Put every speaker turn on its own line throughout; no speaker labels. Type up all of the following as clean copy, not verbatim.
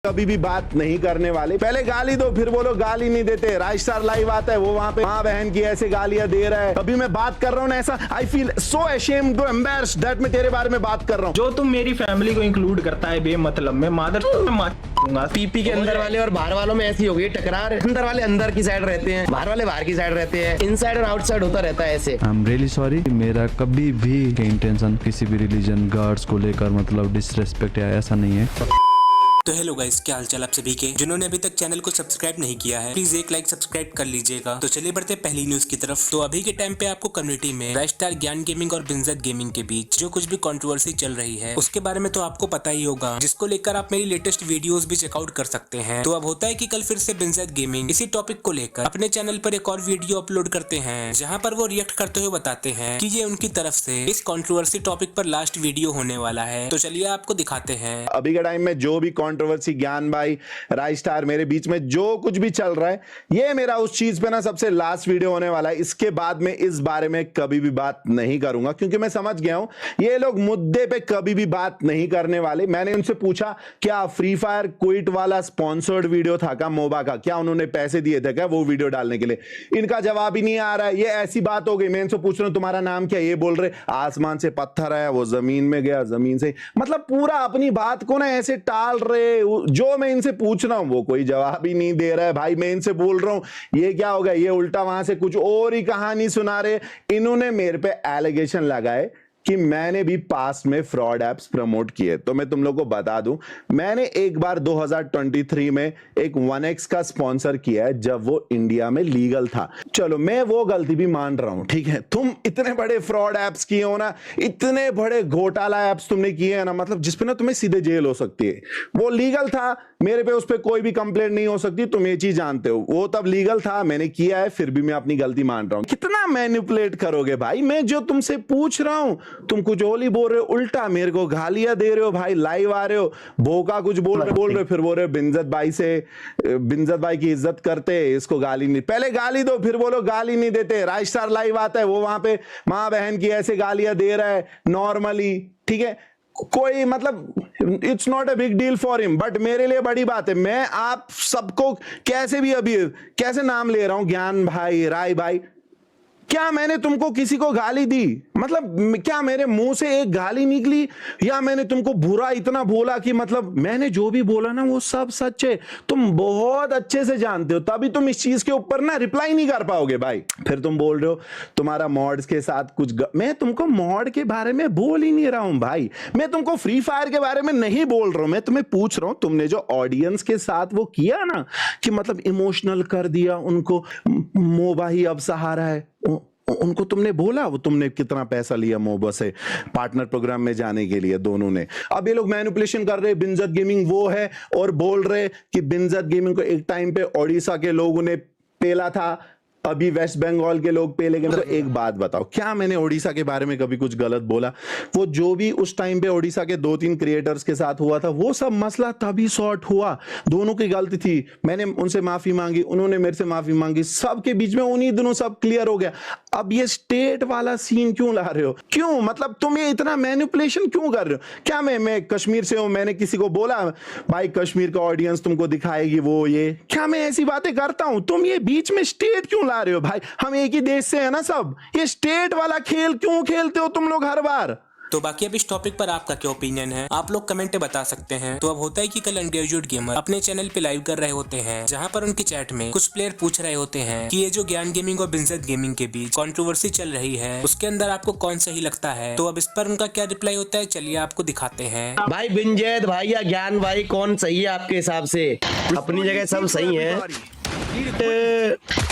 कभी भी बात नहीं करने वाले। पहले गाली दो फिर बोलो गाली नहीं देते। राजस्टार लाइव आता है वो वहां पे माँ बहन की ऐसे गालियां दे रहा है। कभी मैं बात कर रहा हूँ ना ऐसा I feel so ashamed too embarrassed that मैं तेरे बारे में बात कर रहा हूँ।
जो तुम मेरी फैमिली को इंक्लूड करता है बेमतलब में मादर दूंगा।
पीपी के अंदर वाले और बाहर वालों में ऐसी हो गई टकरार। अंदर वाले अंदर की साइड रहते हैं, बाहर वाले बाहर की साइड रहते हैं, इनसाइड और आउटसाइड होता रहता है ऐसे।
I am really sorry. मेरा कभी भी इंटेंशन किसी भी रिलीजन गार्ड्स को लेकर मतलब डिसरेस्पेक्ट या ऐसा नहीं है।
तो हेलो गाइस, क्या हालचाल आप सभी के। जिन्होंने अभी तक चैनल को सब्सक्राइब नहीं किया है प्लीज एक लाइक सब्सक्राइब कर लीजिएगा। तो चलिए बढ़ते हैं पहली न्यूज की तरफ। तो अभी के टाइम पे आपको कम्युनिटी में राजस्टार ज्ञान गेमिंग और बिंजत गेमिंग के बीच जो कुछ भी कंट्रोवर्सी चल रही है उसके बारे में तो आपको पता ही होगा, जिसको लेकर आप मेरी लेटेस्ट वीडियोस भी चेकआउट कर सकते हैं। तो अब होता है कि कल फिर से बिंजत गेमिंग इसी टॉपिक को लेकर अपने चैनल पर एक और वीडियो अपलोड करते हैं, जहाँ पर वो रिएक्ट करते हुए बताते हैं कि ये उनकी तरफ से इस कंट्रोवर्सी टॉपिक पर लास्ट वीडियो होने वाला है। तो चलिए आपको दिखाते हैं।
अभी के टाइम में जो भी कंट्रोवर्सी ज्ञान भाई राजस्टार मेरे बीच में जो कुछ भी चल रहा है ये मेरा उस चीज पे ना सबसे लास्ट वीडियो होने वाला है। इसके बाद में इस बारे में कभी भी बात नहीं करूंगा क्योंकि मैं समझ गया हूं ये लोग मुद्दे पे कभी भी बात नहीं करने वाले। मैंने उनसे पूछा क्या फ्री फायर क्विट वाला स्पॉन्सर्ड वीडियो था क्या मोबा का, क्या उन्होंने पैसे दिए थे क्या वो वीडियो डालने के लिए। इनका जवाब ही नहीं आ रहा है। ये ऐसी बात हो गई मैं इनसे पूछ रहा हूं तुम्हारा नाम क्या, ये बोल रहे आसमान से पत्थर है वो जमीन में गया जमीन से। मतलब पूरा अपनी बात को ना ऐसे टाल रहे। जो मैं इनसे पूछ रहा हूं वो कोई जवाब ही नहीं दे रहा है। भाई मैं इनसे बोल रहा हूं ये क्या हो गया, ये उल्टा वहां से कुछ और ही कहानी सुना रहे। इन्होंने मेरे पे एलिगेशन लगाए कि मैंने भी पास्ट में फ्रॉड एप्स प्रमोट किए। तो मैं तुम लोग को बता दूं मैंने एक बार 2023 में एक 1x का स्पॉन्सर किया है जब वो इंडिया में लीगल था। चलो मैं वो गलती भी मान रहा हूं, ठीक है। तुम इतने बड़े फ्रॉड एप्स किए हो ना, इतने बड़े घोटाला एप्स तुमने किए हैं ना, मतलब जिसपे ना तुम्हें सीधे जेल हो सकती है। वो लीगल था, मेरे पे उस पर कोई भी कंप्लेंट नहीं हो सकती, तुम ये चीज जानते हो। वो तब लीगल था, मैंने किया है, फिर भी मैं अपनी गलती मान रहा हूं। कितना मैनिपुलेट करोगे भाई। मैं जो तुमसे पूछ रहा हूं तुम कुछ और ही बोल रहे हो, उल्टा मेरे को गालियां दे रहे हो। भाई लाइव आ रहे हो भोका कुछ बोल रहे फिर बोल रहे हो बिंजत भाई की इज्जत करते इसको गाली नहीं। पहले गाली दो फिर बोलो गाली नहीं देते। राजस्टार लाइव आता है वो वहां पे माँ बहन की ऐसे गालियां दे रहा है नॉर्मली, ठीक है। कोई मतलब it's not a big deal for him, but मेरे लिए बड़ी बात है। मैं आप सबको कैसे भी अभी कैसे नाम ले रहा हूं, ज्ञान भाई राय भाई। क्या मैंने तुमको किसी को गाली दी? मतलब क्या मेरे मुंह से एक गाली निकली या मैंने तुमको बुरा इतना बोला कि मतलब मैंने जो भी बोला ना वो सब सच है। तुम बहुत अच्छे से जानते हो, तभी तुम इस चीज के ऊपर ना रिप्लाई नहीं कर पाओगे भाई। फिर तुम बोल रहे हो तुम्हारा मॉड्स के साथ कुछ मैं तुमको मॉड के बारे में बोल ही नहीं रहा हूं भाई। मैं तुमको फ्री फायर के बारे में नहीं बोल रहा हूं। मैं तुम्हें पूछ रहा हूं तुमने जो ऑडियंस के साथ वो किया ना कि मतलब इमोशनल कर दिया उनको, मोबा ही अब सहारा है, उनको तुमने बोला वो तुमने कितना पैसा लिया मोबा से पार्टनर प्रोग्राम में जाने के लिए दोनों ने। अब ये लोग मैनिपुलेशन कर रहे हैं बिंजत गेमिंग वो है और बोल रहे कि बिंजत गेमिंग को एक टाइम पे ओडिशा के लोगों ने पेला था, अभी वेस्ट बंगाल के लोग पेले गए। तो एक बात बताओ क्या मैंने ओडिशा के बारे में कभी कुछ गलत बोला? वो जो भी उस टाइम पे ओडिशा के 2-3 क्रिएटर्स के साथ हुआ था वो सब मसला तभी सॉर्ट हुआ। दोनों की गलती थी, मैंने उनसे माफी मांगी, उन्होंने मेरे से माफी मांगी, सबके बीच में उन्हीं दिनों सब क्लियर हो गया। अब ये स्टेट वाला सीन क्यों ला रहे हो? क्यों मतलब तुम ये इतना मैनिपुलेशन क्यों कर रहे हो? क्या मैं कश्मीर से हूं, मैंने किसी को बोला भाई कश्मीर का ऑडियंस तुमको दिखाएगी वो ये? क्या मैं ऐसी बातें करता हूं? तुम ये बीच में स्टेट क्यों ला रहे हो भाई? हम एक ही देश से है ना सब। ये स्टेट वाला खेल क्यों खेलते हो तुम लोग हर बार?
तो बाकी अब इस टॉपिक पर आपका क्या ओपिनियन है आप लोग कमेंट में बता सकते हैं। तो अब होता है कि कल अनग्रेजुएट गेमर अपने चैनल पे लाइव कर रहे होते हैं, जहां पर उनकी चैट में कुछ प्लेयर पूछ रहे होते हैं कि ये जो ज्ञान गेमिंग और बिंजत गेमिंग के बीच कंट्रोवर्सी चल रही है उसके अंदर आपको कौन सही लगता है। तो अब इस पर उनका क्या रिप्लाई होता है चलिए आपको दिखाते हैं।
भाई बिंजत भाई या ज्ञान भाई कौन सही है आपके हिसाब से? अपनी जगह सब सही है,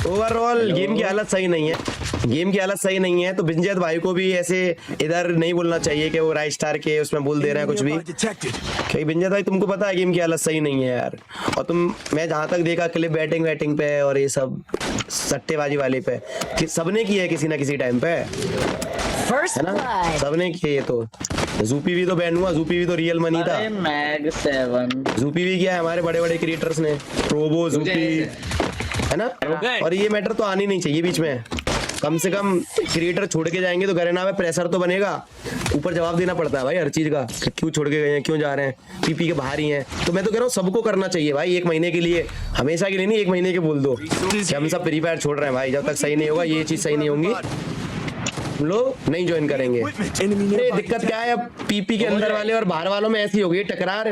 ओवरऑल गेम की हालत सही नहीं है, गेम की हालत सही नहीं है। तो बिंजत भाई को भी ऐसे इधर नहीं बोलना चाहिए कि वो राजस्टार के उसमें बोल दे रहे हैं कुछ भी। क्योंकि बिंजत भाई तुमको पता है गेम की हालत सही नहीं है यार। और मैं जहां तक देखा क्लिप बैटिंग पे और ये सब सट्टेबाजी वाले पे सबने की है किसी ना किसी टाइम पे, है ना? सबने की है। तो जूपी भी तो बैन हुआ, जूपी भी तो रियल मनी था।
मैग 7
जूपी भी किया है हमारे बड़े बड़े क्रिएटर्स ने, प्रोबो जूपी, है ना? और ये मैटर तो आनी नहीं चाहिए बीच में। कम से कम क्रिएटर छोड़ के जाएंगे तो घरेना में प्रेशर तो बनेगा, ऊपर जवाब देना पड़ता है भाई हर चीज का कि क्यों छोड़ के गए हैं, क्यों जा रहे हैं, पीपी के बाहर ही हैं। तो मैं तो कह रहा हूँ सबको करना चाहिए भाई, 1 महीने के लिए, हमेशा के लिए नहीं, 1 महीने के बोल दो कि हम सब फ्री फायर छोड़ रहे हैं भाई, जब तक सही नहीं होगा, ये चीज सही नहीं होंगी, हम लोग नहीं ज्वाइन करेंगे। अरे दिक्कत क्या है, अब पीपी के अंदर वाले और बाहर वालों में ऐसी हो गई टकरार,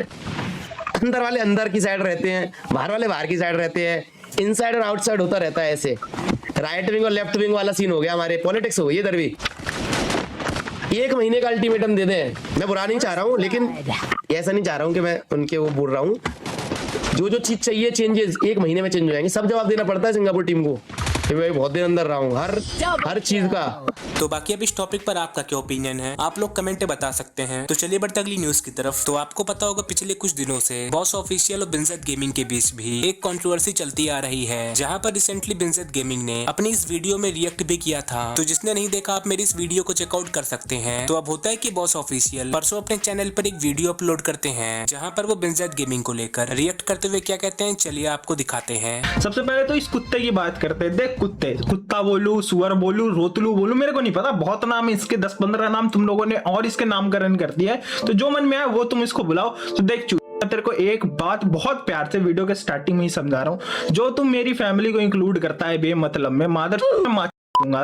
अंदर वाले अंदर की साइड रहते हैं, बाहर वाले बाहर की साइड रहते हैं, इनसाइड और आउटसाइड होता रहता है, ऐसे राइट विंग और लेफ्ट विंग वाला सीन हो गया, हमारे पॉलिटिक्स हो गई इधर भी। 1 महीने का अल्टीमेटम दे दें, मैं बुरा नहीं चाह रहा हूँ, लेकिन ऐसा नहीं चाह रहा हूँ कि मैं उनके वो बोल रहा हूँ, जो चीज चाहिए चेंजेस 1 महीने में चेंज हो जाएंगे। सब जवाब देना पड़ता है सिंगापुर टीम को कि मैं बहुत दिन अंदर रहा हूँ हर चीज का।
तो बाकी अब इस टॉपिक पर आपका क्या ओपिनियन है, आप लोग कमेंट में बता सकते हैं। तो चलिए बढ़ते अगली न्यूज की तरफ। तो आपको पता होगा पिछले कुछ दिनों से बॉस ऑफिशियल और बिनजेट गेमिंग के बीच भी एक कंट्रोवर्सी चलती आ रही है, जहां पर रिसेंटली बिनजेट गेमिंग ने अपनी इस वीडियो में रिएक्ट भी किया था। तो जिसने नहीं देखा आप मेरी इस वीडियो को चेकआउट कर सकते हैं। तो अब होता है कि बॉस ऑफिशियल परसों अपने चैनल पर एक वीडियो अपलोड करते हैं, जहाँ पर वो बिनजेट गेमिंग को लेकर रिएक्ट करते हुए क्या कहते हैं, चलिए आपको दिखाते हैं।
सबसे पहले तो इस कुत्ते की बात करते हैं। देख कुत्ता बोलू, सुअर बोलू, रोतलू बोलू, मेरे को नहीं पता, बहुत नाम इसके 10-15 नाम तुम लोगों ने और इसके नामकरण कर दिया है, तो जो मन में आए वो तुम इसको बुलाओ। तो देख मैं तेरे को एक बात बहुत प्यार से वीडियो के स्टार्टिंग में ही समझा रहा हूँ, जो तुम मेरी फैमिली को इंक्लूड करता है बेमतलब में, मादर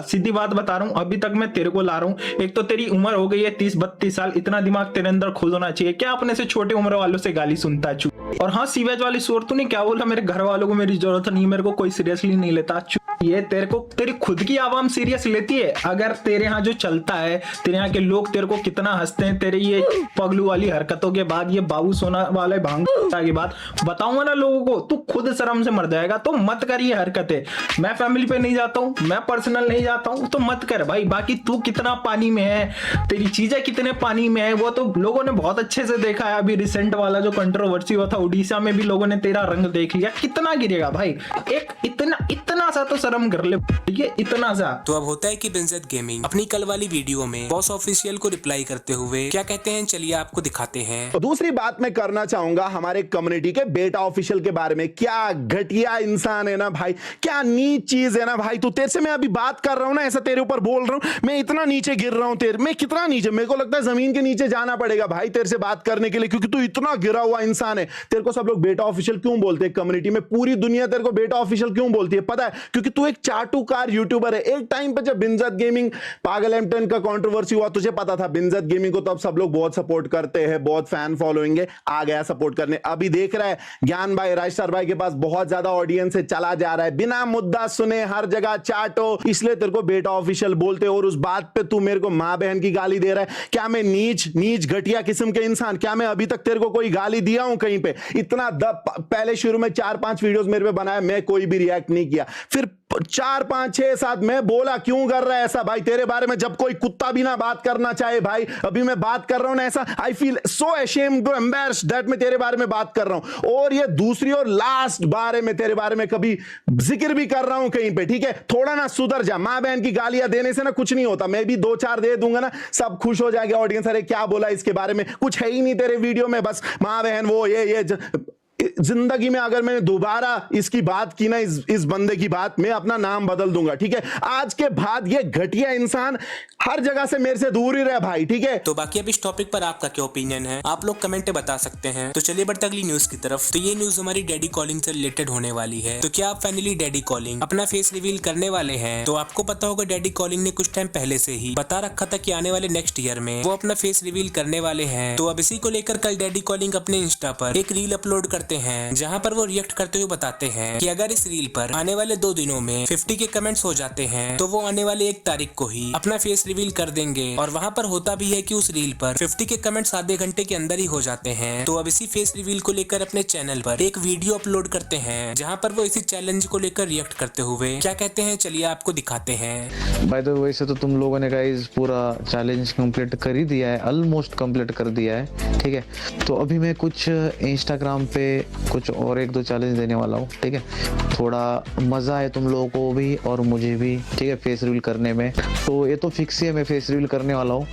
सीधी बात बता रहा हूँ, अभी तक मैं तेरे को ला रहा हूँ। एक तो तेरी उम्र हो गई है 30-32 साल, इतना दिमाग तेरे अंदर खुद होना चाहिए क्या अपने से छोटे उम्र वालों से गाली सुनता है? और हाँ, सीवेज वाली शोर तूने क्या बोला, मेरे घर वालों को मेरी जरूरत नहीं, मेरे को कोई सीरियसली नहीं लेता। ये तेरे को तेरी खुद की आवाम सीरियस लेती है? अगर तेरे यहाँ जो चलता है, तेरे यहाँ के लोग तेरे को कितना हंसते हैं तेरे ये पगलू वाली हरकतों के बाद, ये बाबू सोना वाले भांग के बाद, बताऊंगा ना लोगों को, तू खुद शर्म से मर जाएगा। तो मत कर ये हरकतें। मैं फैमिली पे नहीं जाता हूँ, मैं पर्सनल नहीं जाता हूँ, तो मत कर भाई। बाकी तू कितना पानी में है, तेरी चीजें कितने पानी में है, वो तो लोगों ने बहुत अच्छे से देखा है। अभी रिसेंट वाला जो कंट्रोवर्सी हुआ था उड़ीसा में भी लोगों ने तेरा रंग देख लिया, कितना गिरेगा भाई। एक इतना सा तो शर्म कर ले, ये इतना सा।
तो अब होता है कि बिनजेट गेमिंग अपनी कल वाली वीडियो में बॉस ऑफिशियल को रिप्लाई करते हुए क्या कहते हैं, चलिए आपको दिखाते हैं।
तो दूसरी बात मैं करना चाहूंगा हमारे कम्युनिटी के बेटा ऑफिशियल के बारे में। क्या घटिया इंसान है ना भाई, क्या नीच चीज है ना भाई। तू तेरे से मैं अभी बात कर रहा हूं ना, ऐसा तेरे ऊपर बोल रहा हूं, मैं इतना नीचे गिर रहा हूं तेरे, मैं कितना नीचे, मेरे को लगता है जमीन के नीचे जाना पड़ेगा भाई तेरे से बात करने के लिए, क्योंकि तू इतना गिरा हुआ इंसान है। तेरे को सब लोग बेटा ऑफिशियल क्यों बोलते हैं कम्युनिटी में, पूरी दुनिया तेरे को बेटा ऑफिशियल क्यों बोलती है पता है? क्योंकि तू एक चाटुकार यूट्यूबर है। एक टाइम पे जब बिनजेट गेमिंग पागल M10 का कंट्रोवर्सी हुआ, तुझे पता था बिनजेट गेमिंग को तो अब सब लोग बहुत सपोर्ट करते हैं, बहुत फैन फॉलोइंग है, आ गया सपोर्ट करने। अभी देख रहा है ज्ञान भाई, राजस्टार भाई के पास बहुत ज्यादा ऑडियंस है, चला जा रहा है, बिना मुद्दा सुने हर जगह चाटो, इसलिए तेरे को बेटा ऑफिशियल बोलते। और उस बात पे तू मेरे को मां बहन की गाली दे रहा है। क्या मैं नीच घटिया किस्म के इंसान, क्या मैं अभी तक तेरे को कोई गाली दिया हूं कहीं पे? इतना पहले शुरू में 4-5 वीडियोस मेरे पे बनाया, मैं कोई भी रिएक्ट नहीं किया, फिर 4-5-6-7 मैं बोला क्यों कर रहा है ऐसा भाई तेरे बारे में, जब कोई कुत्ता भी ना बात करना चाहे भाई। अभी मैं बात कर रहा हूं ना ऐसा, I feel so ashamed too embarrassed that मैं तेरे बारे में बात कर रहा हूं। और ये दूसरी और लास्ट बार है मैं तेरे बारे में कभी जिक्र भी कर रहा हूं कहीं पे, ठीक है? थोड़ा ना सुधर जा। मां बहन की गालियां देने से ना कुछ नहीं होता, मैं भी 2-4 दे दूंगा ना, सब खुश हो जाएगा ऑडियंस, अरे क्या बोला इसके बारे में, कुछ है ही नहीं तेरे वीडियो में, बस मां बहन वो ये जिंदगी में अगर मैंने दोबारा इसकी बात की ना, इस बंदे की बात, मैं अपना नाम बदल दूंगा, ठीक है? आज के बाद ये घटिया इंसान हर जगह से मेरे से दूर ही रहे भाई, ठीक है?
तो बाकी अब इस टॉपिक पर आपका क्या ओपिनियन है, आप लोग कमेंट में बता सकते हैं। तो चलिए बढ़ते अगली न्यूज की तरफ। तो ये न्यूज हमारी डैडी कॉलिंग से रिलेटेड होने वाली है। तो क्या आप फाइनली डैडी कॉलिंग अपना फेस रिवील करने वाले हैं? तो आपको पता होगा डैडी कॉलिंग ने कुछ टाइम पहले से ही बता रखा था कि आने वाले नेक्स्ट ईयर में वो अपना फेस रिवील करने वाले हैं। तो अब इसी को लेकर कल डैडी कॉलिंग अपने इंस्टा पर एक रील अपलोड करते हैं, जहां पर वो रिएक्ट करते हुए बताते हैं कि अगर इस रील पर आने वाले 2 दिनों में 50 के कमेंट्स हो जाते हैं तो वो आने वाले 1 तारीख को ही अपना फेस रिवील कर देंगे। और वहां पर होता भी है कि उस रील पर 50 के कमेंट्स आधे घंटे के अंदर ही हो जाते हैं। तो अब इसी फेस रिवील को लेकर अपने चैनल पर एक वीडियो अपलोड करते हैं, जहां पर वो इसी चैलेंज को लेकर रिएक्ट करते हुए क्या कहते हैं, चलिए आपको दिखाते हैं।
बाय द वे, वैसे तो तुम लोगों ने गाइस पूरा चैलेंज कंप्लीट कर ही दिया है, ऑलमोस्ट कंप्लीट कर दिया है, ठीक है? तो अभी मैं कुछ इंस्टाग्राम पे कुछ और 1-2 चैलेंज देने वाला हूँ, ठीक है। थोड़ा मज़ा है तुम लोगों को भी और मुझे भी, ठीक है, फेस रिवील करने में। तो ये तो फिक्स ही है, मैं फेस रिवील करने वाला हूँ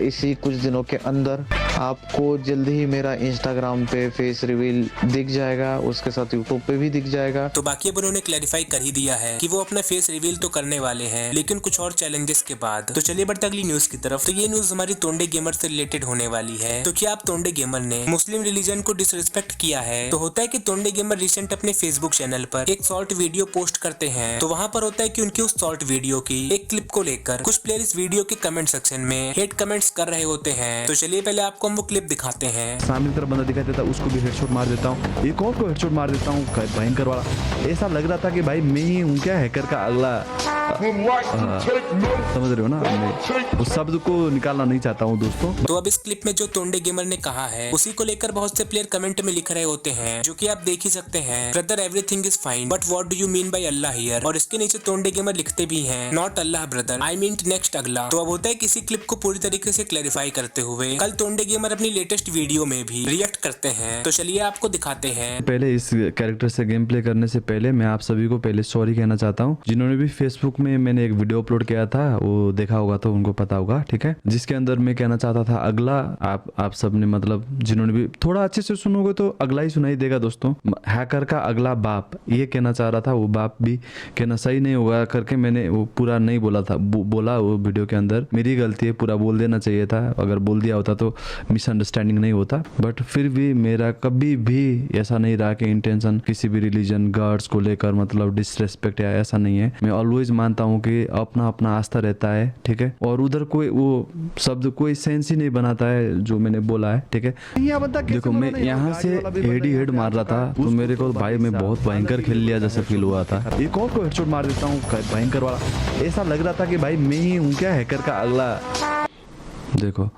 इसी कुछ दिनों के अंदर। आपको जल्दी ही मेरा इंस्टाग्राम पे फेस रिवील दिख जाएगा, उसके साथ यूट्यूब पे भी दिख जाएगा।
तो बाकी अब उन्होंने क्लैरिफाई कर ही दिया है कि वो अपना फेस रिवील तो करने वाले हैं, लेकिन कुछ और चैलेंजेस के बाद। तो चलिए बढ़ते अगली न्यूज की तरफ। तो ये न्यूज हमारी तोंडे गेमर से रिलेटेड होने वाली है। तो क्या आप तोंडे गेमर ने मुस्लिम रिलीजन को डिसरिस्पेक्ट किया है? तो होता है कि तोंडे गेमर रिसेंट अपने फेसबुक चैनल पर एक शॉर्ट वीडियो पोस्ट करते हैं। तो वहां पर होता है कि उनकी उस शॉर्ट वीडियो की एक क्लिप को लेकर कुछ प्लेयर इस वीडियो के कमेंट सेक्शन में हेट कमेंट्स कर रहे होते हैं। तो चलिए पहले आपको हम वो क्लिप दिखाते हैं।
सामने की तरफ बंदा दिखाई देता है, उसको भी हेडशॉट मार देता हूँ, एक और को हेडशॉट मार देता हूँ, भयंकर वाला। ऐसा लग रहा था कि भाई मैं ही हूँ क्या हैकर का अगला, समझ रहे हो ना। मैं उस शब्द को निकालना नहीं चाहता हूँ दोस्तों।
तो अब इस क्लिप में जो तोंडे गेमर ने कहा है उसी को लेकर बहुत से प्लेयर कमेंट में लिख रहे होते हैं, जो कि आप देख ही सकते हैं। Brother everything is fine but what do you mean by Allah here? और इसके नीचे तोंडे गेमर लिखते भी हैं not Allah brother, I mean next अगला। तो अब होता है किसी क्लिप को पूरी तरीके से क्लैरिफाई करते हुए कल तोंडे गेमर अपनी लेटेस्ट वीडियो में भी रिएक्ट करते हैं। तो चलिए आपको दिखाते हैं।
पहले इस कैरेक्टर से गेम प्ले करने से पहले मैं आप सभी को पहले सॉरी कहना चाहता हूँ। जिन्होंने भी फेसबुक में मैंने एक वीडियो अपलोड किया था वो देखा होगा तो उनको पता होगा, ठीक है, जिसके अंदर मैं कहना चाहता था अगला। आप सब ने मतलब जिन्होंने भी थोड़ा अच्छे से सुनोगे तो अगला ही सुनाई देगा दोस्तों। हैकर का अगला बाप ये कहना चाह रहा था, वो बाप भी कहना सही नहीं होगा करके मैंने वो पूरा नहीं बोला था, बोला वो वीडियो के अंदर। मेरी गलती है, पूरा बोल देना चाहिए था। अगर बोल दिया होता तो मिसअंडरस्टैंडिंग नहीं होता। बट फिर भी मेरा कभी भी ऐसा नहीं रहा कि इंटेंशन किसी भी रिलीजन गॉड्स को लेकर मतलब डिसरेस्पेक्ट या ऐसा नहीं है। मैं ऑलवेज मानता हूँ कि अपना अपना आस्था रहता है, ठीक है, और उधर कोई वो शब्द कोई सेंस ही नहीं बनाता है जो मैंने बोला है, ठीक है। देखो मैं यहाँ से हेड ही हेड मार रहा था तो मेरे को भाई मैं बहुत भयंकर खेल लिया जैसा फील हुआ था। एक और को हेडशॉट मार देता हूँ, भयंकर वाला। ऐसा लग रहा था कि भाई मैं ही हूँ क्या हैकर का अगला। देखो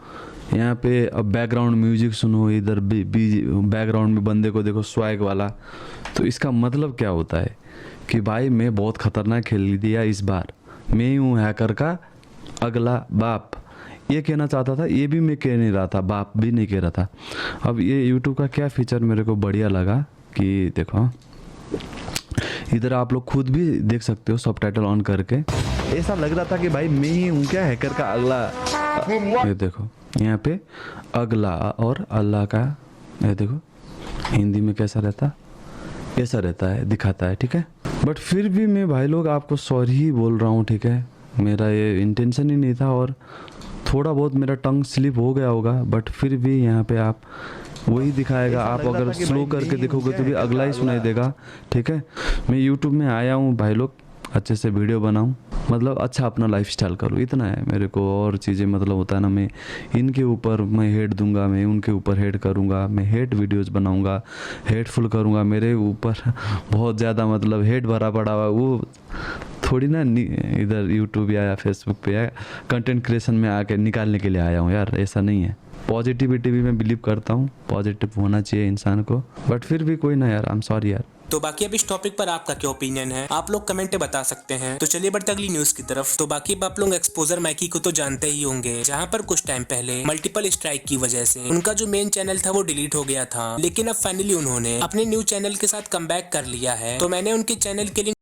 यहाँ पे अब बैकग्राउंड म्यूजिक सुनो, इधर बैकग्राउंड में बंदे को देखो स्वैग वाला। तो इसका मतलब क्या होता है कि भाई मैं बहुत खतरनाक खेल दिया इस बार, मैं ही हूँ हैकर का अगला बाप। ये कहना चाहता था, ये भी मैं कह नहीं रहा था, बाप भी नहीं कह रहा था। अब ये यूट्यूब का क्या फीचर मेरे को बढ़िया लगा कि देखो इधर आप लोग खुद भी देख सकते हो सबटाइटल ऑन करके। ऐसा लग रहा था कि भाई मैं ही हूँ क्या हैकर का अगला। ये देखो यहाँ पे अगला और अल्लाह का, ये देखो हिंदी में कैसा रहता, ऐसा रहता है, दिखाता है, ठीक है। बट फिर भी मैं भाई लोग आपको सॉरी ही बोल रहा हूँ, ठीक है। मेरा ये इंटेंशन ही नहीं था और थोड़ा बहुत मेरा टंग स्लिप हो गया होगा। बट फिर भी यहाँ पे आप वही दिखाएगा। आप अगर स्लो करके देखोगे तो भी अगला ही सुनाई देगा, ठीक है। मैं यूट्यूब में आया हूँ भाई लोग अच्छे से वीडियो बनाऊं, मतलब अच्छा अपना लाइफस्टाइल करूँ, इतना है मेरे को। और चीज़ें मतलब होता है ना, मैं इनके ऊपर मैं हेट दूंगा, मैं उनके ऊपर हेट करूँगा, मैं हेट वीडियोस बनाऊँगा, हेटफुल करूँगा। मेरे ऊपर बहुत ज़्यादा मतलब हेट भरा पड़ा हुआ, वो थोड़ी ना इधर यूट्यूब या फेसबुक पे या कंटेंट क्रिएशन में आके निकालने के लिए आया हूँ यार, ऐसा नहीं है। पॉजिटिविटी भी मैं बिलीव करता हूँ, पॉजिटिव होना चाहिए इंसान को। बट फिर भी कोई ना यार, आई एम सॉरी यार।
तो बाकी अब इस टॉपिक पर आपका क्या ओपिनियन है आप लोग कमेंट में बता सकते हैं। तो चलिए बढ़ते अगली न्यूज की तरफ। तो बाकी अब आप लोग एक्सपोजर माइकी को तो जानते ही होंगे, जहां पर कुछ टाइम पहले मल्टीपल स्ट्राइक की वजह से उनका जो मेन चैनल था वो डिलीट हो गया था। लेकिन अब फाइनली उन्होंने अपने न्यू चैनल के साथ कमबैक कर लिया है। तो मैंने उनके चैनल के लिंक